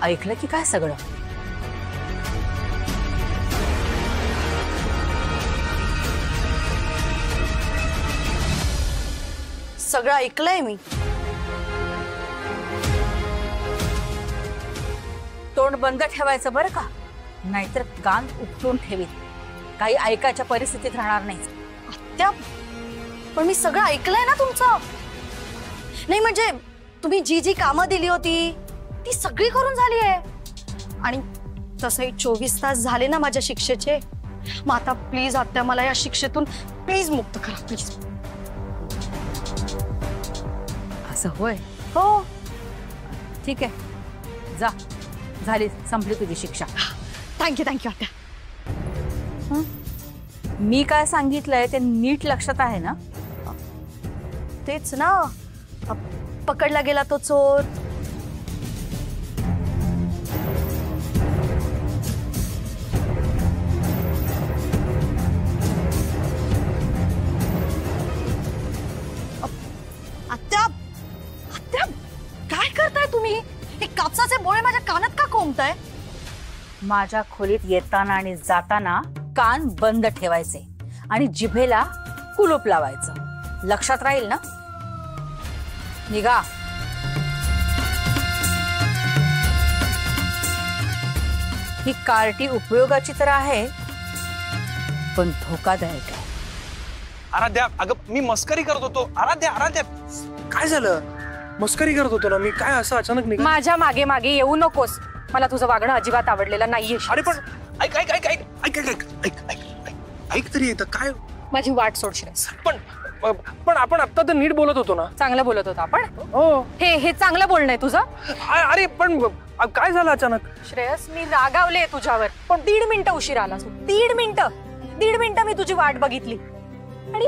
ऐकलं की काय सगळं? सगळं ऐकलंय मी. तोंड बंद ठेवायचं बरं का, नाहीतर कान उपटून ठेवीत. काही ऐकायच्या परिस्थितीत राहणार नाही. आत्या, पण मी सगळं ऐकलंय ना तुमचं. नाही म्हणजे तुम्ही जी जी कामं दिली होती ती सगळी करून झाली आहे. आणि तसंही 24 तास झाले ना माझ्या शिक्षेचे. मग आता प्लीज आत्या, मला या शिक्षेतून प्लीज मुक्त करा, प्लीज. असं होय? हो. ठीक आहे, जा. झाली, संपली तुझी शिक्षा. थँक्यू थँक्यू आत्या. मी काय सांगितलंय ते नीट लक्षात आहे ना? तेच ना, पकडला गेला तो चोर. आत्या, आत्या, काय करताय तुम्ही? हे कापसाचे बोळे माझ्या कानात का कोंबताय? माझ्या खोलीत येताना आणि जाताना कान बंद ठेवायचे आणि जिभेला कुलूप लावायचं. लक्षात राहील ना? निघा. ही कार्टी उपयोगाची तर आहे, पण धोकादायक आहे. आराध्या, अगं मी मस्करी करत होतो. आराध्या, आराध्या, काय झालं? मस्करी करत होतो ना मी. काय असं अचानक निघालं? माझ्या मागे मागे येऊ नकोस. मला तुझं वागणं अजिबात आवडलेलं नाहीये. अरे पण ऐक ऐक ऐक ऐक ऐक ऐक ऐक ऐक ऐक तरी येतं काय? माझी वाट सोड श्रेयस. पण आपण आता तर नीट बोलत होतो ना. चांगलं बोलत होतो आपण. हो. हे चांगलं बोलणं आहे तुझं. अरे पण काय झालं अचानक? श्रेयस, मी रागावले तुझ्यावर, पण 1.5 मिनिटं उशीर आलास. 1.5 मिनिटं मी तुझी वाट बघितली. आणि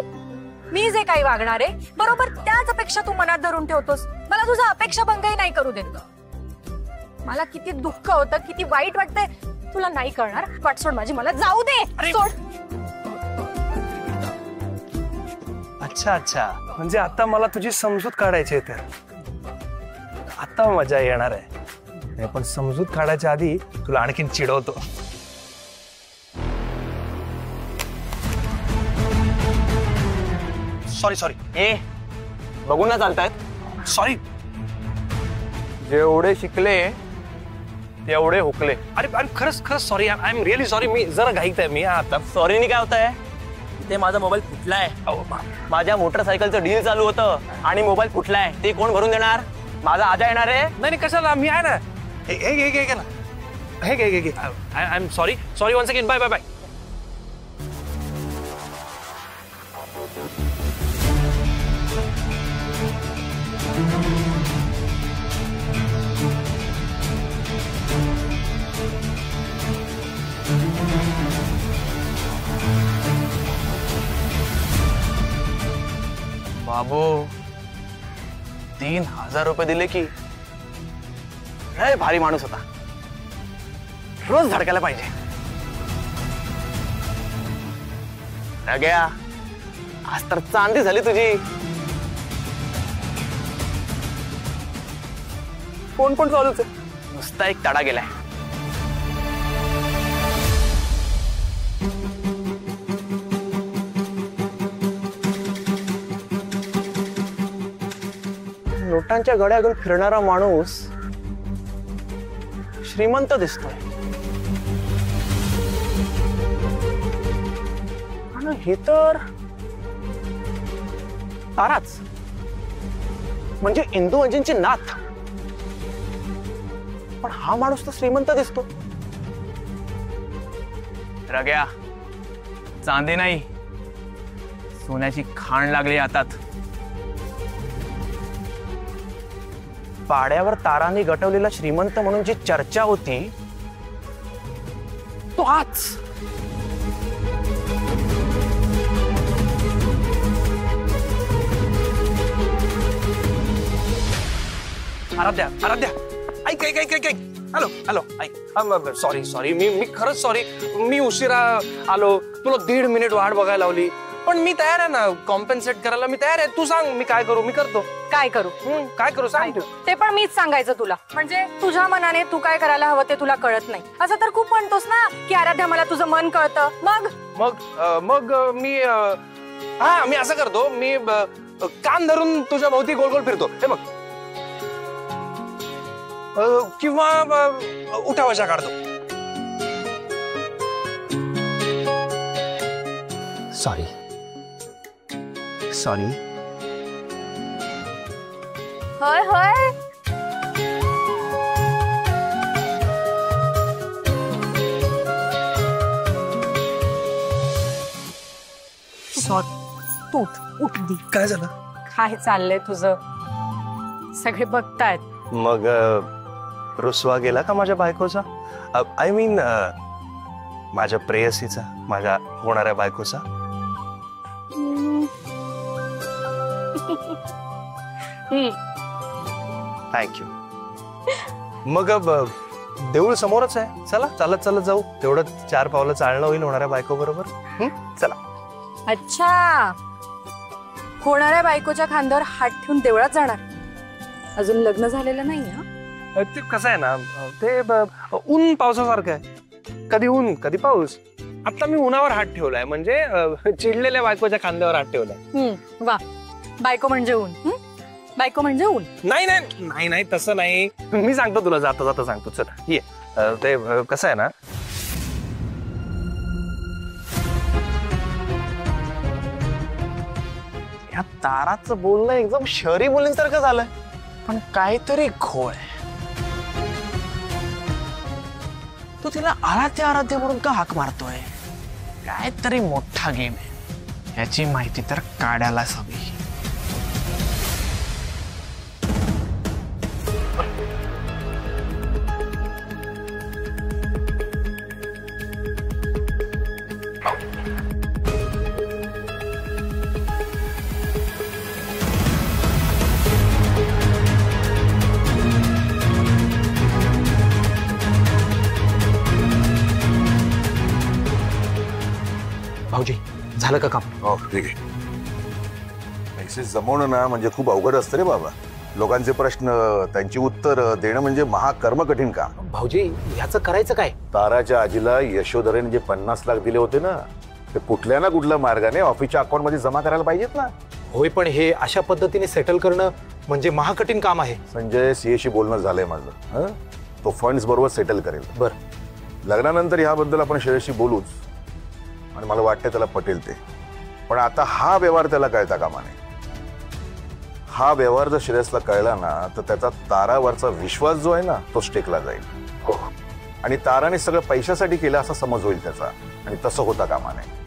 मी जे काही वागणार आहे बरोबर त्याच अपेक्षा तू मनात धरून ठेवतोस. मला तुझा अपेक्षा भंगही नाही करू देत. मला किती दुःख होतं, किती वाईट वाटतंय तुला नाही कळणार. वाट सोड माझी, मला जाऊ दे. सोड. अच्छा अच्छा, म्हणजे आता मला तुझी समजूत काढायची आहे. तर आता मजा येणार आहे. पण समजूत काढायच्या आधी तुला आणखीन चिडवतो. Sorry sorry. ए, बघून ना चालतायत. सॉरी. जेवढे शिकले तेवढे हुकले. अरे अरे खरंच खरंच sorry. I am really sorry. मी जरा घाईत आहे. मी आता सॉरीनी काय होत आहे? ते माझा मोबाईल फुटलाय. माझ्या मोटरसायकलचं डील चालू होतं आणि मोबाईल फुटलाय. ते कोण भरून देणार? माझा आजा येणार आहे. नाही कशाला, मी आहे ना. हे ना, हे I am sorry. Sorry one second. Bye bye bye. बाबू, 3000 रुपये दिले की लय भारी माणूस होता. रोज धडकायला पाहिजे. गया आज तर चांदी झाली तुझी. फोन पण चालूच आहे. नुसता एक तडा गेलाय. नोटांच्या गड्या घेऊन फिरणारा माणूस श्रीमंत दिसतोय. आणि हे तर ताराच, म्हणजे इंदू अंजनची नाथ. पण हा माणूस तर श्रीमंत दिसतो. रग्या, चांदी नाही सोन्याची खाण लागली हातात. पाड्यावर तारांनी गटवलेला श्रीमंत म्हणून जी चर्चा होती तो आज. आराध्या, आराध्या, ऐक ऐक ऐक ऐक ऐक. हॅलो हॅलो, ऐक. Sorry sorry. मी खरंच सॉरी. मी उशिरा आलो. तुला 1.5 मिनिट वाट बघायला लावली. पण मी तयार आहे ना कॉम्पेन्सेट करायला. मी तयार आहे. तू सांग मी काय करू, मी करतो. काय करू काय करू सांग तू. ते पण मीच सांगायचं तुला. म्हणजे तुझ्या मनाने तू काय करायला हवं ते तुला कळत नाही असं तर खूप म्हणतोस ना की आराध्या मला तुझं मन कळतं. मग मग मी मी असं करतो, मी कान धरून तुझ्या भोवती गोल गोल फिरतो, हे बघ. किंवा उठावशा काढतो. Sorry sorry. होय होय. तू उठ दी. काय झालं? काय चाललंय तुझं? सगळे बघतायत. मग रुसवा गेला का माझ्या बायकोचा? आय मीन माझ्या प्रेयसीचा, माझ्या होणाऱ्या बायकोचा. थँक्यू. मग देऊळ समोरच आहे, चला चालत चालत जाऊ. तेवढं 4 पावलं चालणं होईल होणाऱ्या बायको बरोबर. चला. अच्छा, होणाऱ्या बायकोच्या खांद्यावर हात ठेवून देवळात जाणार? अजून लग्न झालेलं नाही हा? ते कसं आहे ना, ते ऊन पावसासारखं आहे. कधी ऊन कधी पाऊस. आता मी उन्हावर हात ठेवलाय, म्हणजे चिडलेल्या बायकोच्या खांद्यावर हात ठेवलाय. वा, बायको म्हणजे ऊन. बायको म्हणजे ऊन. नाही नाही नाही नाही, तसं नाही. मी सांगतो तुला, जाता जाता सांगतो. चल ये. ते कसं आहे ना, या ताराचं बोलणं एकदम शहरी मुलींसारखं झालंय, पण काहीतरी घोळ आहे. तो तिला आराध्य आराध्य म्हणून का हाक मारतोय? काहीतरी मोठा गेम आहे, याची माहिती तर काढायलाच हवी. भाऊजी, झालं का काम? हो, ठीक आहे. पैसे जमवणं ना म्हणजे खूप अवघड असतं रे बाबा. लोकांचे प्रश्न, त्यांची उत्तर देणं म्हणजे महाकर्म कठीण काम. भाऊजी, ह्याचं करायचं काय? ताराच्या आजीला यशोधरेने जे 50 लाख दिले होते ना, ते कुठल्या ना कुठल्या मार्गाने ऑफिसच्या अकाउंट मध्ये जमा करायला पाहिजेत ना. होय, पण हे अशा पद्धतीने सेटल करणं म्हणजे महाकठीण काम आहे. संजय, सीएशी बोलणं झालंय माझं. तो फंड्स बरोबर सेटल करेल. बर, लग्नानंतर ह्याबद्दल आपण श्रेयसशी बोलूच, आणि मला वाटतं त्याला पटेल ते. पण आता हा व्यवहार त्याला कळता कामा नये. हा व्यवहार जर श्रेयसला कळला ना, तर त्याचा तारावरचा विश्वास जो आहे ना, तो स्टेकला जाईल. आणि ताराने सगळं पैशासाठी केलं असा समज होईल त्याचा, आणि तसं होता कामा नये.